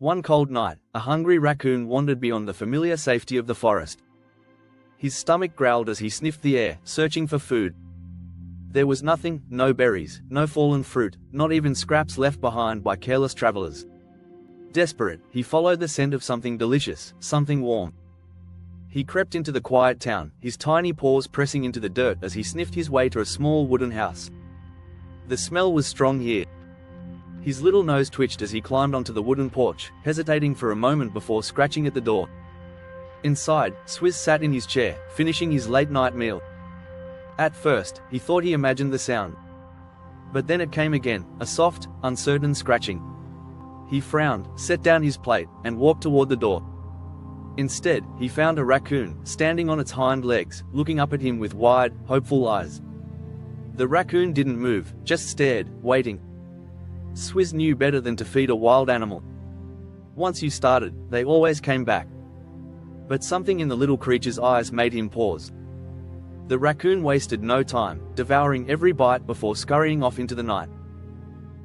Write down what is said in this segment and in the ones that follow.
One cold night, a hungry raccoon wandered beyond the familiar safety of the forest. His stomach growled as he sniffed the air, searching for food. There was nothing, no berries, no fallen fruit, not even scraps left behind by careless travelers. Desperate, he followed the scent of something delicious, something warm. He crept into the quiet town, his tiny paws pressing into the dirt as he sniffed his way to a small wooden house. The smell was strong here. His little nose twitched as he climbed onto the wooden porch, hesitating for a moment before scratching at the door. Inside, Swizz sat in his chair, finishing his late-night meal. At first, he thought he imagined the sound. But then it came again, a soft, uncertain scratching. He frowned, set down his plate, and walked toward the door. Instead, he found a raccoon, standing on its hind legs, looking up at him with wide, hopeful eyes. The raccoon didn't move, just stared, waiting. Swizz knew better than to feed a wild animal. Once you started, they always came back. But something in the little creature's eyes made him pause. The raccoon wasted no time, devouring every bite before scurrying off into the night.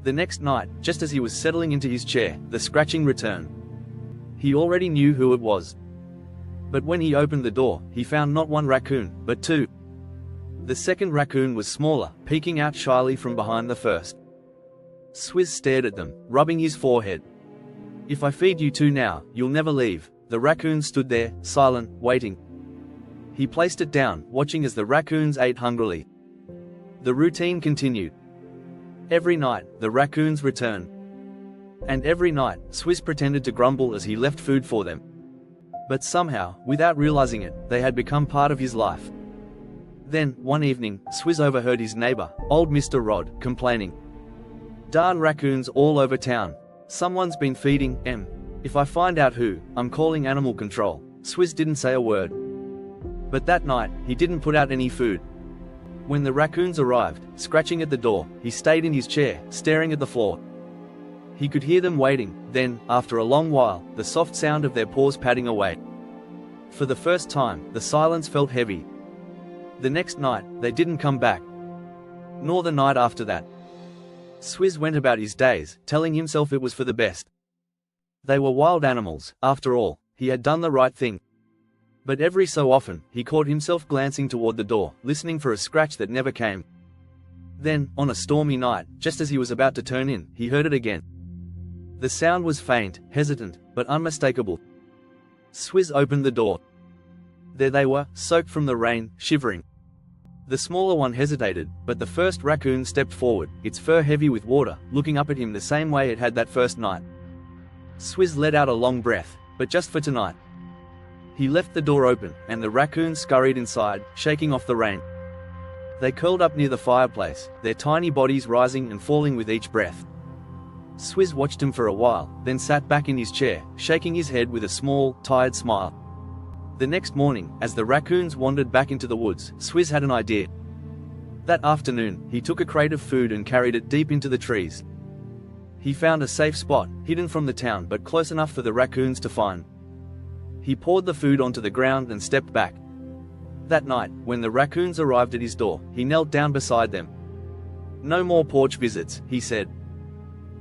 The next night, just as he was settling into his chair, the scratching returned. He already knew who it was. But when he opened the door, he found not one raccoon, but two. The second raccoon was smaller, peeking out shyly from behind the first. Swizz stared at them, rubbing his forehead. "If I feed you two now, you'll never leave." The raccoon stood there, silent, waiting. He placed it down, watching as the raccoons ate hungrily. The routine continued. Every night, the raccoons returned. And every night, Swizz pretended to grumble as he left food for them. But somehow, without realizing it, they had become part of his life. Then, one evening, Swizz overheard his neighbor, old Mr. Rod, complaining. "Darn raccoons all over town. Someone's been feeding them. If I find out who, I'm calling animal control." Swizz didn't say a word. But that night, he didn't put out any food. When the raccoons arrived, scratching at the door, he stayed in his chair, staring at the floor. He could hear them waiting, then, after a long while, the soft sound of their paws padding away. For the first time, the silence felt heavy. The next night, they didn't come back. Nor the night after that. Swizz went about his days, telling himself it was for the best. They were wild animals, after all. He had done the right thing. But every so often, he caught himself glancing toward the door, listening for a scratch that never came. Then, on a stormy night, just as he was about to turn in, he heard it again. The sound was faint, hesitant, but unmistakable. Swizz opened the door. There they were, soaked from the rain, shivering. The smaller one hesitated, but the first raccoon stepped forward, its fur heavy with water, looking up at him the same way it had that first night. Swizz let out a long breath, but just for tonight. He left the door open, and the raccoons scurried inside, shaking off the rain. They curled up near the fireplace, their tiny bodies rising and falling with each breath. Swizz watched him for a while, then sat back in his chair, shaking his head with a small, tired smile. The next morning, as the raccoons wandered back into the woods, Swizz had an idea. That afternoon, he took a crate of food and carried it deep into the trees. He found a safe spot, hidden from the town but close enough for the raccoons to find. He poured the food onto the ground and stepped back. That night, when the raccoons arrived at his door, he knelt down beside them. "No more porch visits," he said.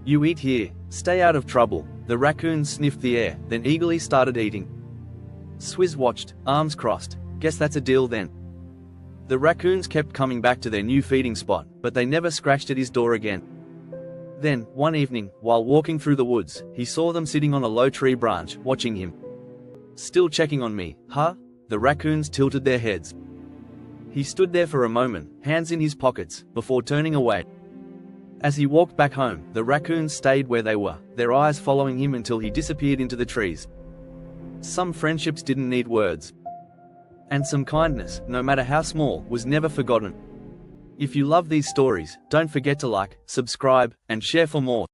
"You eat here, stay out of trouble." The raccoons sniffed the air, then eagerly started eating. Swizz watched, arms crossed. "Guess that's a deal then." The raccoons kept coming back to their new feeding spot, but they never scratched at his door again. Then, one evening, while walking through the woods, he saw them sitting on a low tree branch, watching him. "Still checking on me, huh?" The raccoons tilted their heads. He stood there for a moment, hands in his pockets, before turning away. As he walked back home, the raccoons stayed where they were, their eyes following him until he disappeared into the trees. Some friendships didn't need words. And some kindness, no matter how small, was never forgotten. If you love these stories, don't forget to like, subscribe, and share for more.